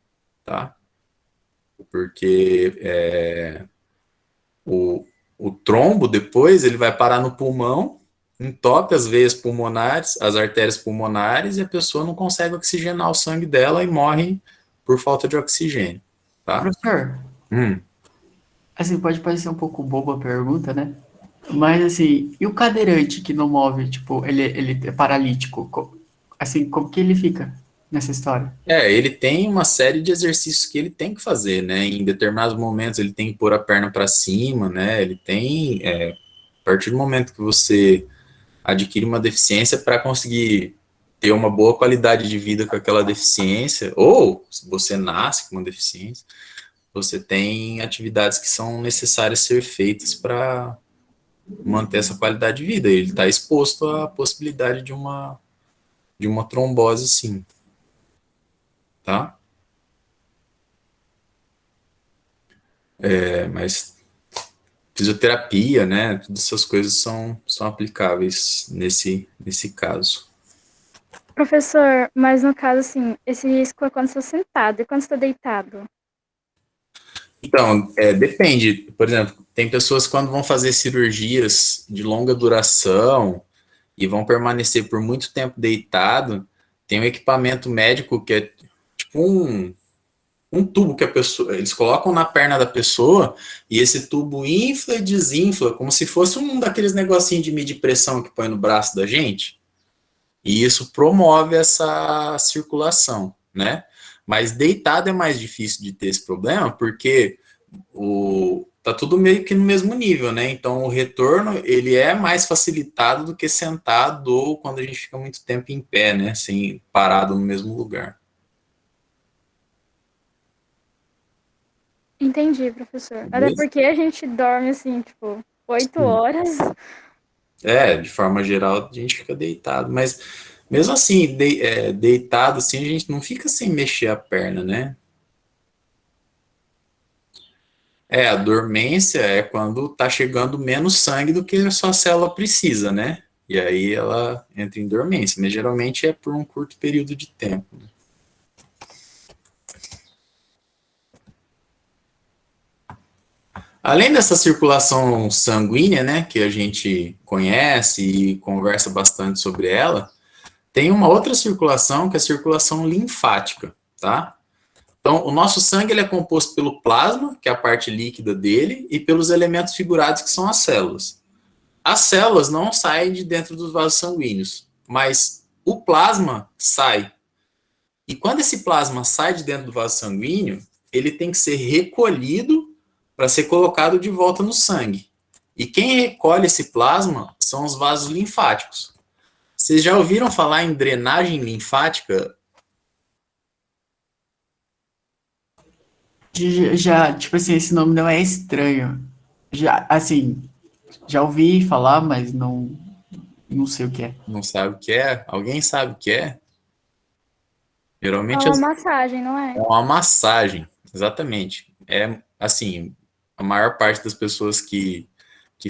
tá? Porque o trombo depois ele vai parar no pulmão, entope as veias pulmonares, as artérias pulmonares, e a pessoa não consegue oxigenar o sangue dela e morre por falta de oxigênio, tá? Professor, assim, pode parecer um pouco boba a pergunta, né? Mas assim, e o cadeirante que não move, tipo, ele é paralítico? Assim, como que ele fica nessa história? Ele tem uma série de exercícios que ele tem que fazer, né? Em determinados momentos ele tem que pôr a perna para cima, né? Ele tem, a partir do momento que você adquire uma deficiência, para conseguir ter uma boa qualidade de vida com aquela deficiência, ou se você nasce com uma deficiência, você tem atividades que são necessárias ser feitas para manter essa qualidade de vida. Ele está exposto à possibilidade de uma trombose, sim. Tá? Mas fisioterapia, né? Todas essas coisas são aplicáveis nesse caso. Professor, mas no caso, assim, esse risco é quando você está sentado e quando você está deitado? Então, depende. Por exemplo, tem pessoas que quando vão fazer cirurgias de longa duração e vão permanecer por muito tempo deitado, tem um equipamento médico que é tipo um tubo que eles colocam na perna da pessoa e esse tubo infla e desinfla, como se fosse um daqueles negocinhos de medir pressão que põe no braço da gente. E isso promove essa circulação, né? Mas deitado é mais difícil de ter esse problema, porque tá tudo meio que no mesmo nível, né? Então o retorno ele é mais facilitado do que sentado ou quando a gente fica muito tempo em pé, né? Assim, parado no mesmo lugar. Entendi, professor. Até porque a gente dorme, assim, tipo, 8 horas. De forma geral, a gente fica deitado, mas mesmo assim, deitado assim, a gente não fica sem mexer a perna, né? A dormência é quando tá chegando menos sangue do que a sua célula precisa, né? E aí ela entra em dormência, mas geralmente é por um curto período de tempo. Além dessa circulação sanguínea, né, que a gente conhece e conversa bastante sobre ela, tem uma outra circulação, que é a circulação linfática, tá? Então, o nosso sangue ele é composto pelo plasma, que é a parte líquida dele, e pelos elementos figurados, que são as células. As células não saem de dentro dos vasos sanguíneos, mas o plasma sai. E quando esse plasma sai de dentro do vaso sanguíneo, ele tem que ser recolhido para ser colocado de volta no sangue. E quem recolhe esse plasma são os vasos linfáticos. Vocês já ouviram falar em drenagem linfática? Já, tipo assim, esse nome não é estranho. Já, assim, já ouvi falar, mas não sei o que é. Não sabe o que é? Alguém sabe o que é? É Geralmente uma massagem, não é? é uma massagem, exatamente. É assim, a maior parte das pessoas que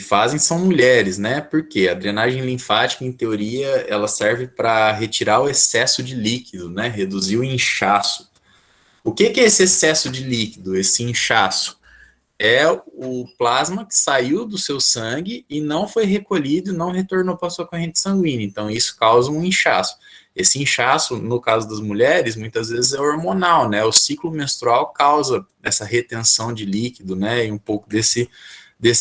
fazem são mulheres, né? Porque a drenagem linfática, em teoria, ela serve para retirar o excesso de líquido, né? Reduzir o inchaço. O que é esse excesso de líquido, esse inchaço? é o plasma que saiu do seu sangue e não foi recolhido e não retornou para a sua corrente sanguínea. Então, isso causa um inchaço. Esse inchaço, no caso das mulheres, muitas vezes é hormonal, né? O ciclo menstrual causa essa retenção de líquido, né? E um pouco desse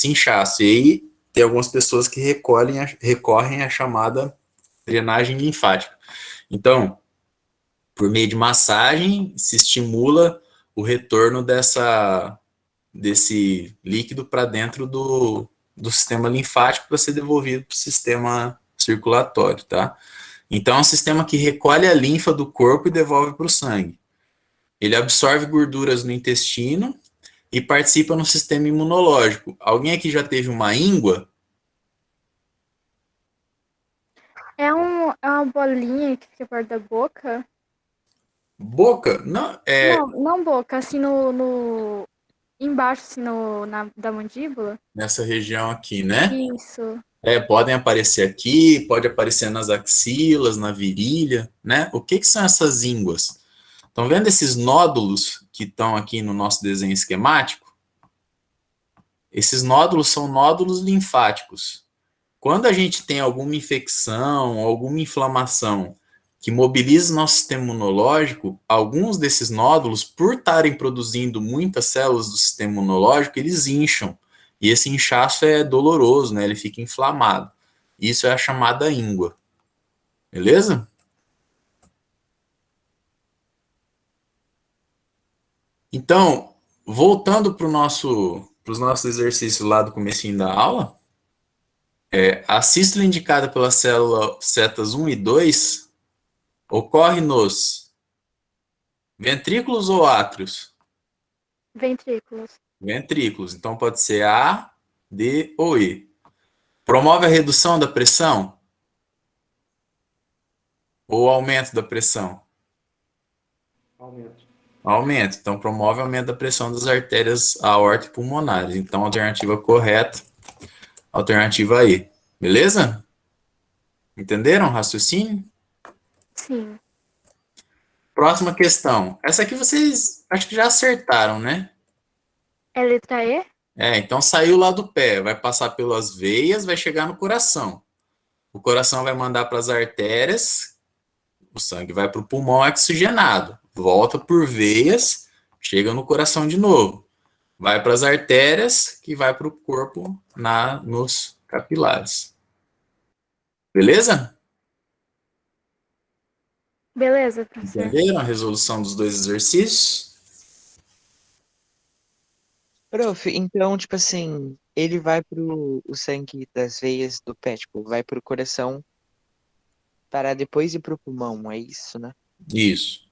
inchaço. E aí, tem algumas pessoas que recorrem à chamada drenagem linfática. Então, por meio de massagem, se estimula o retorno desse líquido para dentro do sistema linfático para ser devolvido para o sistema circulatório, tá? Então, é um sistema que recolhe a linfa do corpo e devolve para o sangue. Ele absorve gorduras no intestino e participa no sistema imunológico. Alguém aqui já teve uma íngua? É uma bolinha que fica perto da boca? Boca? Não, Não boca, assim embaixo, assim, da mandíbula. nessa região aqui, né? Isso. Podem aparecer aqui, pode aparecer nas axilas, na virilha, né? O que são essas ínguas? Estão vendo esses nódulos que estão aqui no nosso desenho esquemático? Esses nódulos são nódulos linfáticos. Quando a gente tem alguma infecção, alguma inflamação que mobiliza o nosso sistema imunológico, alguns desses nódulos, por estarem produzindo muitas células do sistema imunológico, eles incham. E esse inchaço é doloroso, né? Ele fica inflamado. Isso é a chamada íngua. Beleza? Então, voltando para os nossos exercícios lá do comecinho da aula, a sístole indicada pela célula setas 1 e 2 ocorre nos ventrículos ou átrios? Ventrículos. Ventrículos. Então pode ser A, D ou E. Promove a redução da pressão? Ou aumento da pressão? Aumento. Então promove o aumento da pressão das artérias aórticas e pulmonares. Então alternativa correta, alternativa E. Beleza? Entenderam o raciocínio? Sim. Próxima questão. Essa aqui vocês acho que já acertaram, né? É letra E? Então saiu lá do pé, vai passar pelas veias, vai chegar no coração. O coração vai mandar para as artérias, o sangue vai para o pulmão oxigenado, volta por veias, chega no coração de novo. Vai para as artérias, que vai para o corpo nos capilares. Beleza? Beleza, professor. Entenderam a resolução dos dois exercícios? Prof, então, tipo assim, ele vai o sangue das veias do pé, tipo, vai pro coração para depois ir pro pulmão, é isso, né? Isso.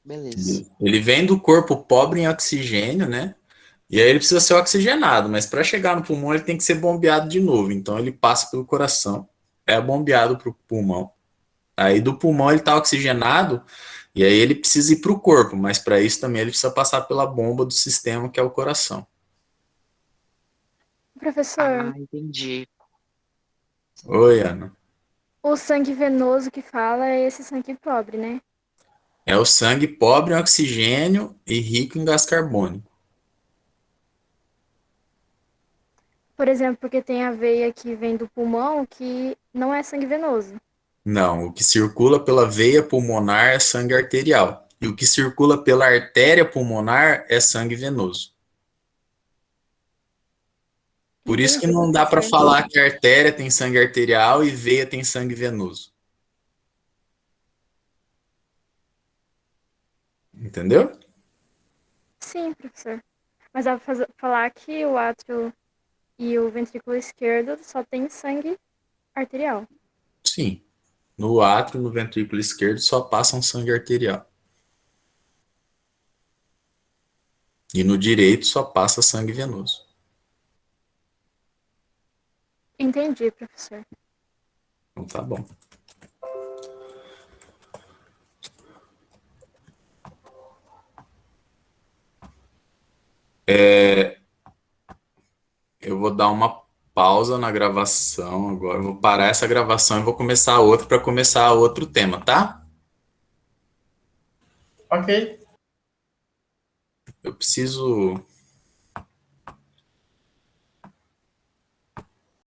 Beleza. Ele vem do corpo pobre em oxigênio, né? E aí ele precisa ser oxigenado, mas para chegar no pulmão ele tem que ser bombeado de novo. Então ele passa pelo coração, é bombeado para o pulmão. Aí do pulmão ele está oxigenado e aí ele precisa ir para o corpo, mas para isso também ele precisa passar pela bomba do sistema que é o coração. Professor, Entendi. Oi, Ana. o sangue venoso que fala é esse sangue pobre, né? É o sangue pobre em oxigênio e rico em gás carbônico. Por exemplo, porque tem a veia que vem do pulmão que não é sangue venoso. Não, o que circula pela veia pulmonar é sangue arterial. E o que circula pela artéria pulmonar é sangue venoso. Por isso que não dá para falar que a artéria tem sangue arterial e veia tem sangue venoso. Entendeu? Sim, professor. Mas dá pra falar que o átrio e o ventrículo esquerdo só tem sangue arterial. Sim. No átrio, no ventrículo esquerdo, só passa um sangue arterial. E no direito só passa sangue venoso. Entendi, professor. Então tá bom. Eu vou dar uma pausa na gravação agora. Eu vou parar essa gravação e vou começar outra para começar outro tema, tá? Ok. Eu preciso